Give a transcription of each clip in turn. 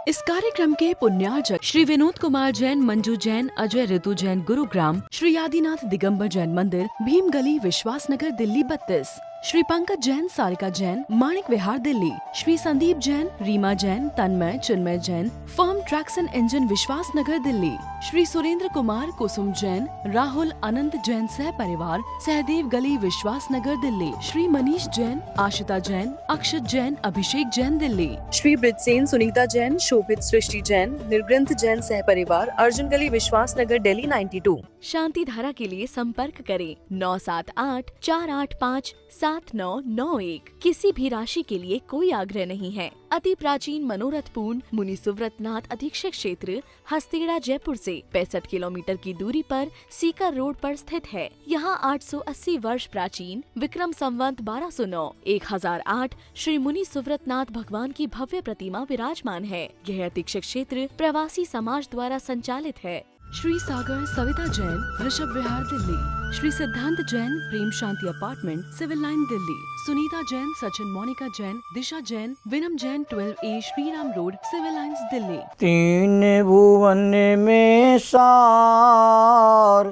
इस कार्यक्रम के पुण्यार्जक श्री विनोद कुमार जैन, मंजू जैन, अजय ऋतु जैन, गुरुग्राम, श्री आदिनाथ दिगंबर जैन मंदिर, भीम गली, Vishwasnagar, Delhi 32, Shri Pankaj Jain, Sarika Jain, Manik Vihar, Delhi, Shri Sandeep Jain, Reema Jain, Tanmay, Chinmay Jain, firm tracks and engine, Vishwasnagar, Delhi, Shri Surendra Kumar, Kusum Jain, Rahul, Anant Jain सह परिवार, सहदेव गली, विश्वासनगर, दिल्ली, श्री मनीष जैन, आशिता जैन, अक्षत जैन, अभिषेक जैन, दिल्ली, श्री ब्रिजसेन, सुनीता जैन, शोभित, सृष्टि जैन, निर्ग्रंथ जैन सह परिवार, अर्जुन गली, विश्वासनगर, दिल्ली 92। शांति धारा के लिए संपर्क करें 9784857991। किसी भी राशि के लिए कोई आग्रह नहीं है। अति प्राचीन मनोरथपूर्ण मुनि सुव्रतनाथ अधीक्षक क्षेत्र हस्तेड़ा जयपुर से 65 किलोमीटर की दूरी पर सीकर रोड पर स्थित है। यहाँ 880 वर्ष प्राचीन विक्रम संवत 1209 1008 श्री मुनि सुव्रतनाथ भगवान की भव्य प्रतिमा विराजमान है। यह अधीक्षक क्षेत्र प्रवासी समाज द्वारा संचालित है। श्री सागर सविता जैन, ऋषभ विहार, Delhi, Shri Siddhant Jain, Prem Shanti apartment, civil line, Delhi, Sunita Jain, Sachin, Monika Jain, Disha Jain, Vinam Jain, 12A Shriram road, civil lines, Delhi. तीन भुवन में सार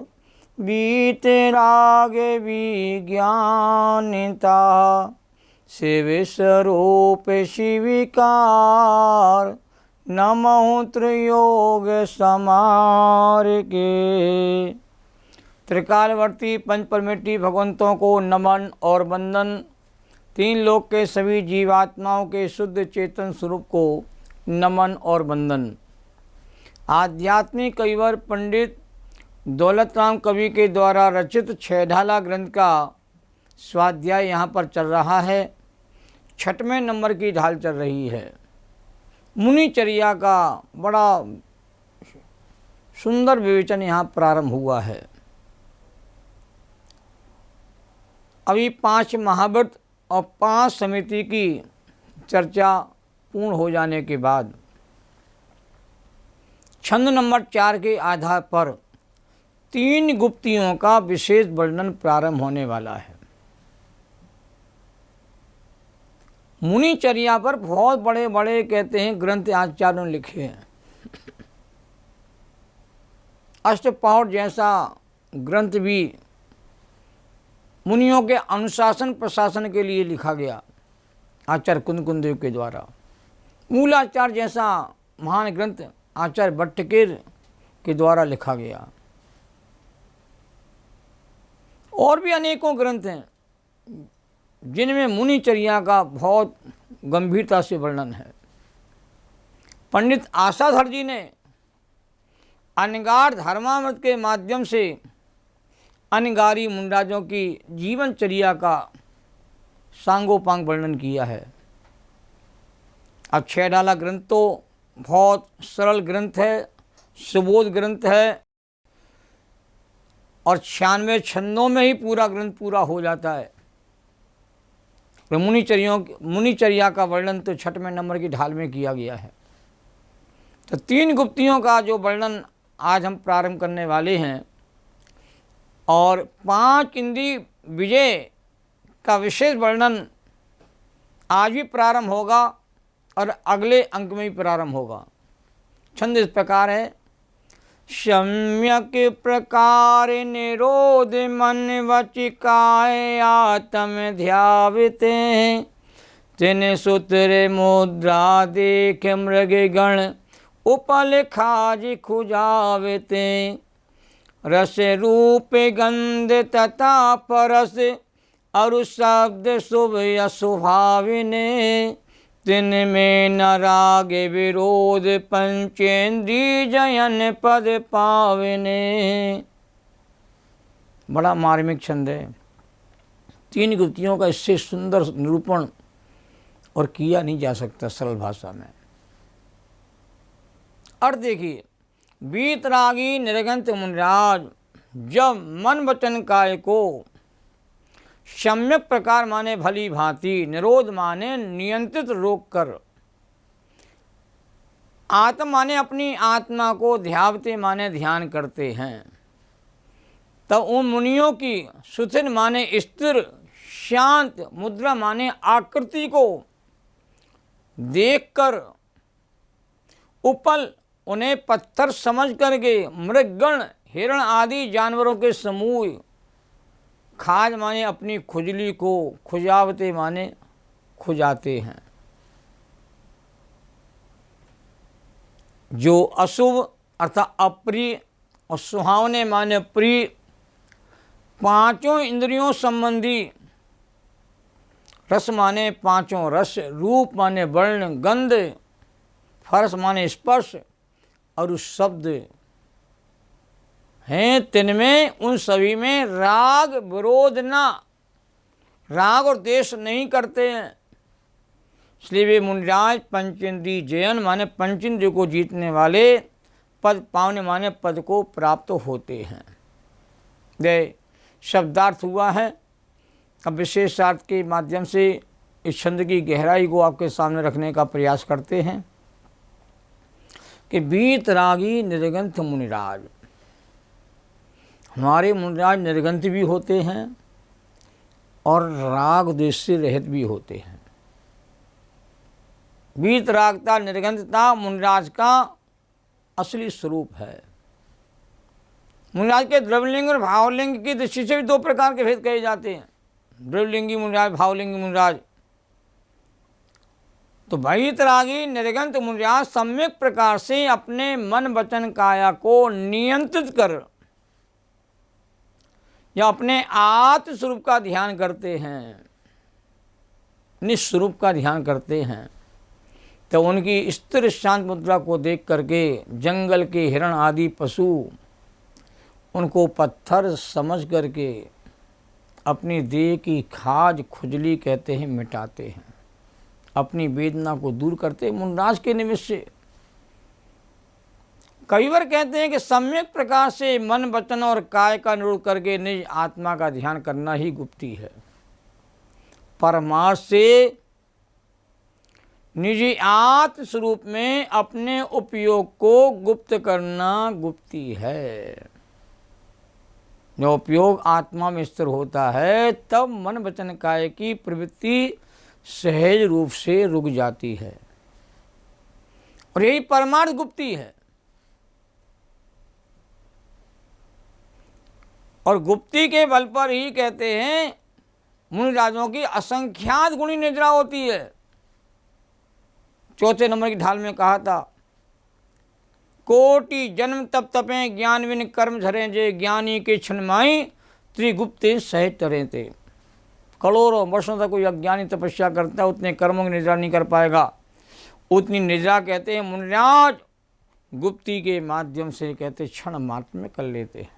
बीते राग विज्ञानता शिव स्वरूप शिविकार नमो त्रियोग समार के। त्रिकालवर्ती पंचपरमेष्ठी भगवंतों को नमन और वंदन। तीन लोक के सभी जीवात्माओं के शुद्ध चेतन स्वरूप को नमन और वंदन। आध्यात्मिक कविवर पंडित दौलतराम कवि के द्वारा रचित छहढाला ग्रंथ का स्वाध्याय यहाँ पर चल रहा है। 6वें नंबर की ढाल चल रही है। मुनिचर्या का बड़ा सुंदर विवेचन यहाँ प्रारंभ हुआ है। अभी 5 महाव्रत और 5 समिति की चर्चा पूर्ण हो जाने के बाद छंद नंबर 4 के आधार पर 3 गुप्तियों का विशेष वर्णन प्रारंभ होने वाला है। मुनिचर्या पर बहुत बड़े बड़े कहते हैं ग्रंथ आचार्यों ने लिखे हैं। अष्टपौर जैसा ग्रंथ भी मुनियों के अनुशासन प्रशासन के लिए लिखा गया आचार्य कुंदकुंदेव के द्वारा। मूलाचार जैसा महान ग्रंथ आचार्य भट्टकेर के द्वारा लिखा गया। और भी अनेकों ग्रंथ हैं जिनमें मुनिचर्या का बहुत गंभीरता से वर्णन है। पंडित आशाधर जी ने अनगार धर्मामृत के माध्यम से अनगारी मुंडाजों की जीवनचर्या का सांगोपांग वर्णन किया है। अब छहढाला ग्रंथ तो बहुत सरल ग्रंथ है, सुबोध ग्रंथ है और 96 छंदों में ही पूरा ग्रंथ पूरा हो जाता है। मुनिचर्या का वर्णन तो 6वें नंबर की ढाल में किया गया है। तो 3 गुप्तियों का जो वर्णन आज हम प्रारंभ करने वाले हैं और 5 इंद्रिय विजय का विशेष वर्णन आज भी प्रारंभ होगा और अगले अंक में भी प्रारंभ होगा। छंद इस प्रकार है। सम्यक प्रकार निरोध मन वचिकाय आत्म ध्याविते तिन सूत्र मुद्रा देख मृग गण उपल खाज खुजावते रस रूप गंध तथा परस अरु शब्द शुभ अशुभाविने दिन में न राग विरोध पंचेंद्रिय जयन पद पावने। बड़ा मार्मिक छंद है। 3 गुप्तियों का इससे सुंदर निरूपण और किया नहीं जा सकता सरल भाषा में। अर्थ देखिए, वीतरागी निर्गंत मुनिराज जब मन वचन काय को सम्यक प्रकार माने भली भांति, निरोध माने नियंत्रित रोक कर, आत्मा माने अपनी आत्मा को, ध्यावते माने ध्यान करते हैं। तब उन मुनियों की सुथिर माने स्थिर शांत, मुद्रा माने आकृति को देखकर उपल उन्हें पत्थर समझ करके मृगगण हिरण आदि जानवरों के समूह, खाज माने अपनी खुजली को, खुजावते माने खुजाते हैं। जो अशुभ अर्थात अप्रिय और सुहावने माने प्रिय, पांचों इंद्रियों संबंधी, रस माने पांचों रस, रूप माने वर्ण गंध, फर्श माने स्पर्श और उस शब्द हैं, तिनमें उन सभी में राग विरोध ना, राग और द्वेष नहीं करते हैं। इसलिए वे मुनिराज पंचेंद्रिय जयन माने पंचेंद्रिय को जीतने वाले, पद पावने माने पद को प्राप्त होते हैं। ये शब्दार्थ हुआ है। अब विशेषार्थ के माध्यम से इस छंद की गहराई को आपके सामने रखने का प्रयास करते हैं कि वीतरागी निर्गंथ मुनिराज, हमारे मुनिराज निर्गंथ भी होते हैं और राग द्वेष से रहित भी होते हैं। वीतरागता निर्गंथता मुनिराज का असली स्वरूप है। मुनिराज के द्रव्यलिंग और भावलिंग की दृष्टि से भी दो प्रकार के भेद कहे जाते हैं, द्रव्यलिंगी मुनिराज, भावलिंगी मुनिराज। तो वीतरागी निर्गंथ मुनिराज सम्यक प्रकार से अपने मन वचन काया को नियंत्रित कर या अपने आत्म स्वरूप का ध्यान करते हैं, निस्वरूप का ध्यान करते हैं। तो उनकी स्थिर शांत मुद्रा को देख करके जंगल के हिरण आदि पशु उनको पत्थर समझ करके अपनी देह की खाज खुजली कहते हैं मिटाते हैं, अपनी वेदना को दूर करते हैं मुनिराज के निमित्त से। कई बार कहते हैं कि सम्यक प्रकार से मन वचन और काय का निरोध करके निज आत्मा का ध्यान करना ही गुप्ती है। परमार्थ से निजी आत्म स्वरूप में अपने उपयोग को गुप्त करना गुप्ती है। जो उपयोग आत्मा में स्थिर होता है तब मन वचन काय की प्रवृत्ति सहज रूप से रुक जाती है और यही परमार्थ गुप्ती है। और गुप्ती के बल पर ही कहते हैं मुनिराजों की असंख्यात गुणी निद्रा होती है। चौथे नंबर की ढाल में कहा था, कोटि जन्म तप तपें ज्ञान विन कर्म झरें जे, ज्ञानी के क्षणमाई त्रिगुप्ते सहज तरें ते। करोड़ों वर्षों तक कोई अज्ञानी तपस्या करता है, उतने कर्मों की निद्रा नहीं कर पाएगा। उतनी निद्रा कहते हैं मुनिराज गुप्ती के माध्यम से कहते क्षण मात्र में कर लेते हैं।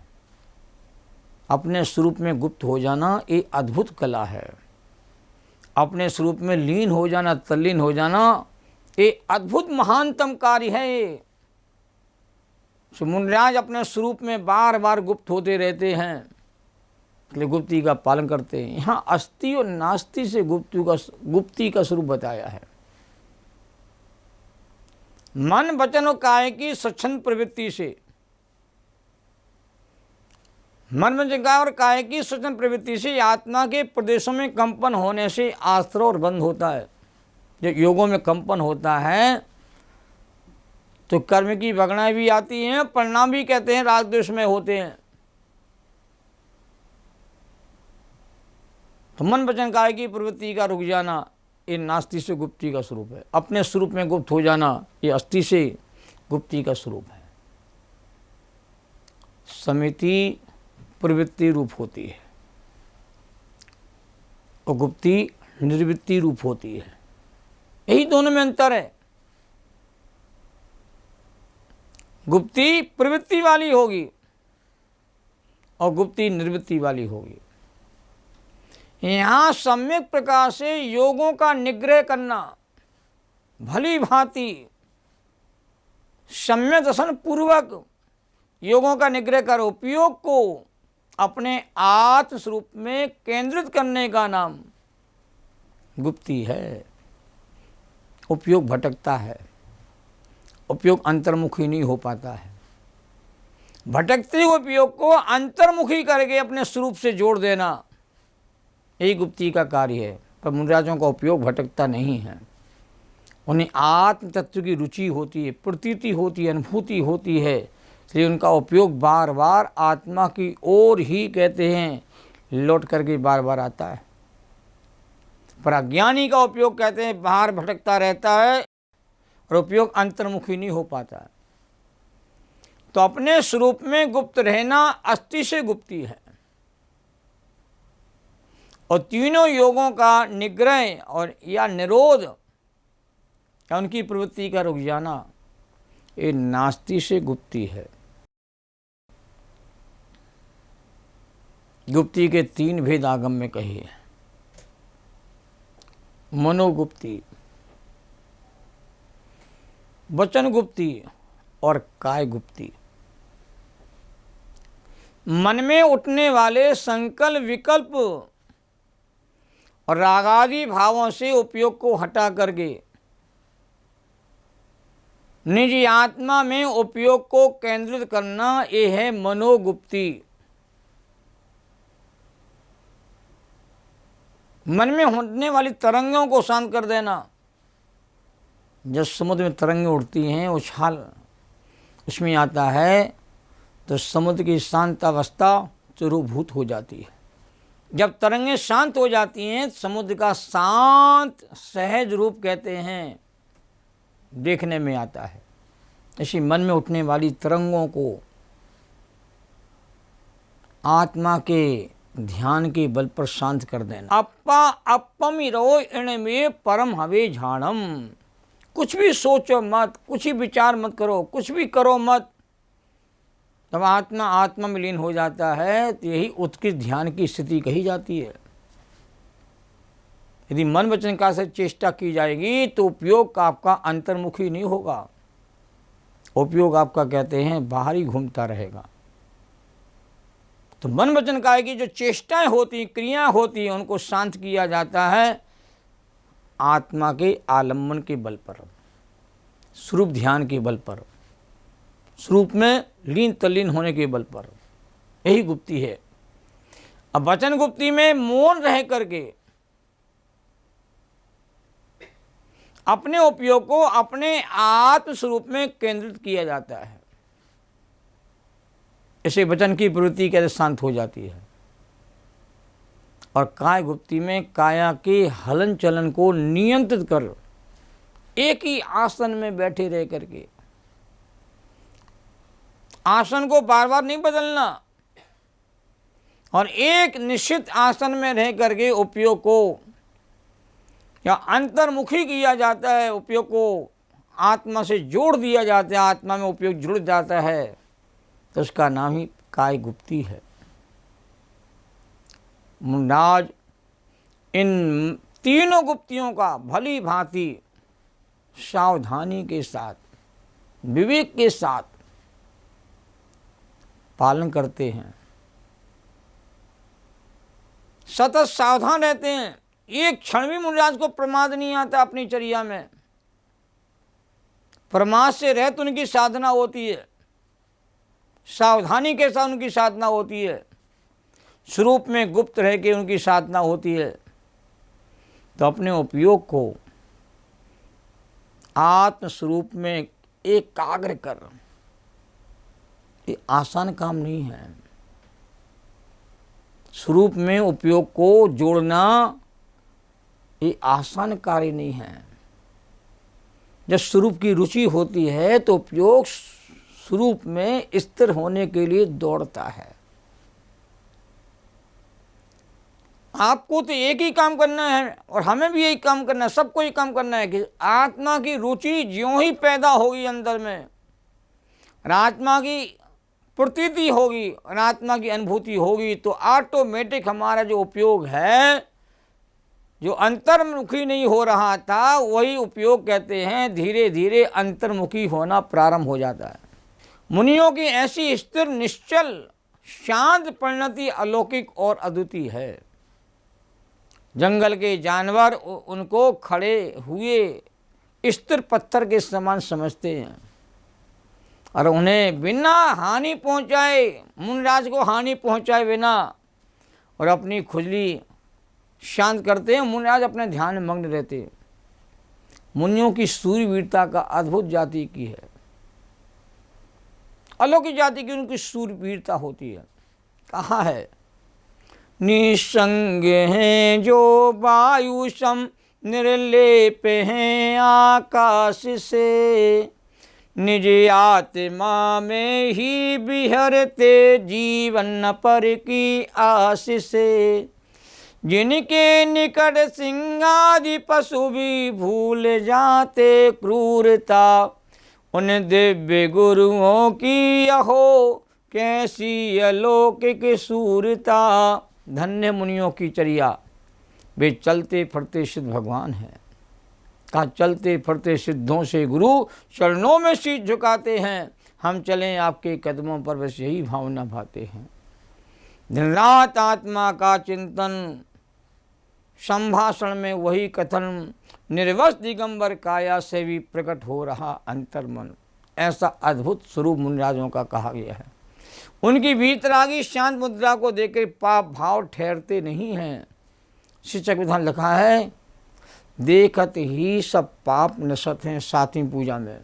अपने स्वरूप में गुप्त हो जाना ये अद्भुत कला है। अपने स्वरूप में लीन हो जाना, तल्लीन हो जाना, ये अद्भुत महानतम कार्य है। ये मुनिराज अपने स्वरूप में बार बार गुप्त होते रहते हैं, इसलिए गुप्ती का पालन करते हैं। यहाँ अस्थि और नास्ति से गुप्ती का स्वरूप बताया है। मन वचन और काय की स्वच्छंद प्रवृत्ति से, मन वचन और काय की स्वच्छंद प्रवृत्ति से आत्मा के प्रदेशों में कंपन होने से आश्रय और बंध होता है। जब योगों में कंपन होता है तो कर्म की भगनाएं भी आती हैं, परिणाम भी कहते हैं राग द्वेष में होते हैं। तो मन वचन काय की प्रवृत्ति का रुक जाना ये नास्ति से गुप्ती का स्वरूप है। अपने स्वरूप में गुप्त हो जाना ये अस्थि से गुप्ती का स्वरूप है। समिति प्रवृत्ति रूप होती है और गुप्ती निर्वृत्ति रूप होती है। यही दोनों में अंतर है। गुप्ती प्रवृत्ति वाली होगी और गुप्ती निर्वृत्ति वाली होगी। यहाँ सम्यक प्रकार से योगों का निग्रह करना, भली भांति सम्यक दर्शन पूर्वक योगों का निग्रह कर उपयोग को अपने आत्म स्वरूप में केंद्रित करने का नाम गुप्ती है। उपयोग भटकता है, उपयोग अंतर्मुखी नहीं हो पाता है। भटकते हुए उपयोग को अंतर्मुखी करके अपने स्वरूप से जोड़ देना यही गुप्ती का कार्य है। पर मुनिराजों का उपयोग भटकता नहीं है, उन्हें आत्म तत्व की रुचि होती है, प्रतीति होती है, अनुभूति होती है, इसलिए उनका उपयोग बार बार आत्मा की ओर ही कहते हैं लौट करके बार बार आता है। पर अज्ञानी का उपयोग कहते हैं बाहर भटकता रहता है और उपयोग अंतर्मुखी नहीं हो पाता है। तो अपने स्वरूप में गुप्त रहना अस्थि से गुप्ती है, और तीनों योगों का निग्रह और या निरोध या उनकी प्रवृत्ति का रुक जाना ये नास्ति से गुप्ती है। गुप्ती के 3 भेद आगम में कहे हैं, मनोगुप्ती, वचन गुप्ती और काय गुप्ती। मन में उठने वाले संकल्प विकल्प और रागादि भावों से उपयोग को हटा करके निज आत्मा में उपयोग को केंद्रित करना, ये है मनोगुप्ती। मन में होने वाली तरंगों को शांत कर देना। जब समुद्र में तरंगें उठती हैं, उछाल उसमें आता है, तो समुद्र की शांत अवस्था चूरूभूत हो जाती है। जब तरंगें शांत हो जाती हैं, समुद्र का शांत सहज रूप कहते हैं देखने में आता है। इसी मन में उठने वाली तरंगों को आत्मा के ध्यान के बल पर शांत कर देना। अप्पा अप्पमिरो इणमे परम हवे झाणम। कुछ भी सोचो मत, कुछ ही विचार मत करो, कुछ भी करो मत। जब आत्मा आत्मा में लीन हो जाता है तो यही उत्कृष्ट ध्यान की स्थिति कही जाती है। यदि मन वचन का से चेष्टा की जाएगी तो उपयोग का आपका अंतर्मुखी नहीं होगा, उपयोग आपका कहते हैं बाहरी घूमता रहेगा। तो मन वचन काय की जो चेष्टाएं होती, क्रिया होती हैं, उनको शांत किया जाता है आत्मा के आलम्बन के बल पर, स्वरूप ध्यान के बल पर, स्वरूप में लीन तल्लीन होने के बल पर। यही गुप्ती है। अब वचन गुप्ती में मौन रह करके अपने उपयोग को अपने आत्म स्वरूप में केंद्रित किया जाता है। इसे वचन की प्रवृत्ति कैसे शांत हो जाती है। और काय गुप्ती में काया के हलन चलन को नियंत्रित कर एक ही आसन में बैठे रह करके, आसन को बार बार नहीं बदलना, और एक निश्चित आसन में रह करके उपयोग को या अंतर्मुखी किया जाता है, उपयोग को आत्मा से जोड़ दिया जाता है, आत्मा में उपयोग जुड़ जाता है, तो उसका नाम ही काय गुप्ती है। मुंडाज इन तीनों गुप्तियों का भली भांति सावधानी के साथ, विवेक के साथ पालन करते हैं, सतत सावधान रहते हैं। एक क्षण भी मुनिराज को प्रमाद नहीं आता अपनी चर्या में। प्रमाद से रहत उनकी साधना होती है, सावधानी के साथ उनकी साधना होती है, स्वरूप में गुप्त रह के उनकी साधना होती है। तो अपने उपयोग को आत्म स्वरूप में एकाग्र कर, ये आसान काम नहीं है। स्वरूप में उपयोग को जोड़ना ये आसान कार्य नहीं है। जब स्वरूप की रुचि होती है तो उपयोग स्वरूप में स्थिर होने के लिए दौड़ता है। आपको तो एक ही काम करना है और हमें भी यही काम करना है, सबको ही काम करना है कि आत्मा की रुचि ज्यों ही पैदा होगी अंदर में, और आत्मा की प्रतीति होगी और आत्मा की अनुभूति होगी, तो ऑटोमेटिक हमारा जो उपयोग है, जो अंतर्मुखी नहीं हो रहा था, वही उपयोग कहते हैं धीरे धीरे अंतर्मुखी होना प्रारंभ हो जाता है। मुनियों की ऐसी स्थिर निश्चल शांत परिणति अलौकिक और अद्वितीय है। जंगल के जानवर उनको खड़े हुए स्थिर पत्थर के समान समझते हैं और उन्हें बिना हानि पहुंचाए, मुनिराज को हानि पहुंचाए बिना, और अपनी खुजली शांत करते हैं। मुनिराज अपने ध्यान में मग्न रहते हैं। मुनियों की सूरवीरता का अद्भुत जाति की है, अलौकिक जाति की उनकी सूरवीरता होती है। कहा है, निसंग हैं जो वायु सम निर्लेप हैं आकाश से, निज आत्मा में ही बिहरते जीवन पर की आस से, जिनके निकट सिंहादि पशु भी भूल जाते क्रूरता, उन दिव्य गुरुओं की अहो कैसी अलौकिक सूरता। धन्य मुनियों की चर्या, वे चलते फिरते सिद्ध भगवान हैं। कहा, चलते फिरते सिद्धों से गुरु चरणों में शीश झुकाते हैं, हम चलें आपके कदमों पर, बस यही भावना भाते हैं। दिन रात आत्मा का चिंतन, संभाषण में वही कथन, निर्वस दिगंबर काया से भी प्रकट हो रहा अंतर्मन। ऐसा अद्भुत स्वरूप मुनिराजों का कहा गया है। उनकी वीतरागी शांत मुद्रा को देखकर पाप भाव ठहरते नहीं हैं। शिक्षक विधान लिखा है, देखत ही सब पाप नशत हैं सातवीं पूजा में।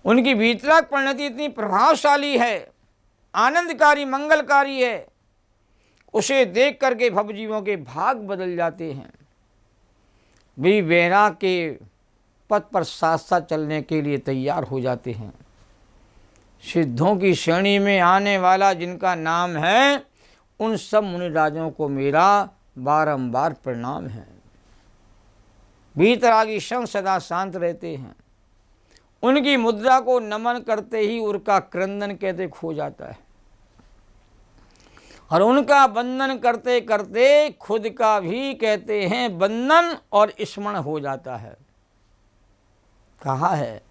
उनकी वीतराग परिणति इतनी प्रभावशाली है, आनंदकारी, मंगलकारी है, उसे देख करके भवजीवों के भाग बदल जाते हैं। वे वैराग के पथ पर साथ साथ चलने के लिए तैयार हो जाते हैं। सिद्धों की श्रेणी में आने वाला जिनका नाम है, उन सब मुनिराजों को मेरा बारंबार प्रणाम है। वीतरागी संग सदा शांत रहते हैं। उनकी मुद्रा को नमन करते ही उनका क्रंदन कहते खो जाता है, और उनका बंधन करते करते खुद का भी कहते हैं बंधन और स्मरण हो जाता है। कहा है,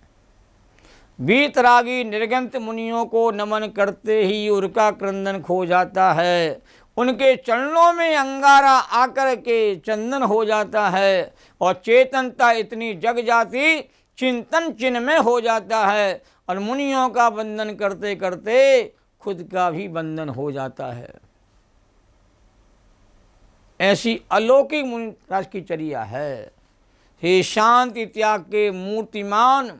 वीतरागी निर्गंत मुनियों को नमन करते ही उनका क्रंदन खो जाता है, उनके चरणों में अंगारा आकर के चंदन हो जाता है, और चेतनता इतनी जग जाती चिंतन चिन्ह में हो जाता है, और मुनियों का बंधन करते करते खुद का भी बंधन हो जाता है। ऐसी अलौकिक मुनिराज की चर्या है। हे शांति त्याग के मूर्तिमान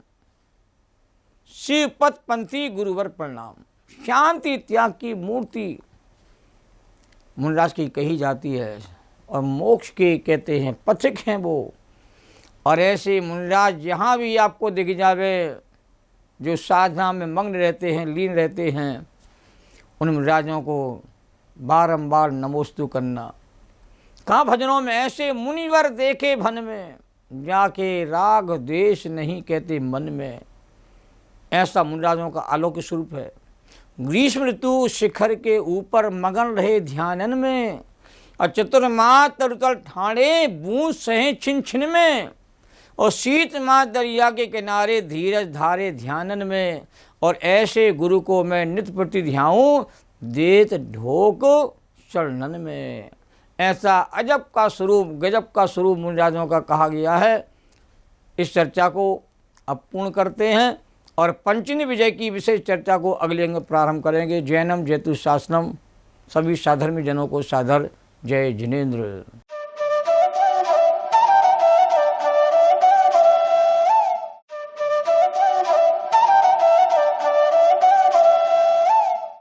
शिवपथ पंथी गुरुवर प्रणाम। शांति त्याग की मूर्ति मुनिराज की कही जाती है, और मोक्ष के कहते हैं पथिक हैं वो। और ऐसे मुनिराज जहाँ भी आपको दिख जावे, जो साधना में मग्न रहते हैं, लीन रहते हैं, उन मुनिराजों को बारंबार नमोस्तु करना। कहाँ भजनों में, ऐसे मुनिवर देखे भन में, जाके राग द्वेष नहीं कहते मन में। ऐसा मुनिराजों का अलौकिक स्वरूप है। ग्रीष्म ऋतु शिखर के ऊपर मगन रहे ध्यानन में, और चतुर्मास तरुतल ठाणे बूंद सहे छिन छिन में, और शीत मास दरिया के किनारे धीरज धारे ध्यानन में। और ऐसे गुरु को मैं नित्य प्रति ध्याऊं, देत ढोक चरणन में। ऐसा अजब का स्वरूप, गजब का स्वरूप मुनिराजों का कहा गया है। इस चर्चा को अब पूर्ण करते हैं, और पंचमी विजय की विशेष चर्चा को अगले अंग प्रारंभ करेंगे। जैनम जयतु शासनम। सभी साधर्मी जनों को सादर जय जिनेन्द्र।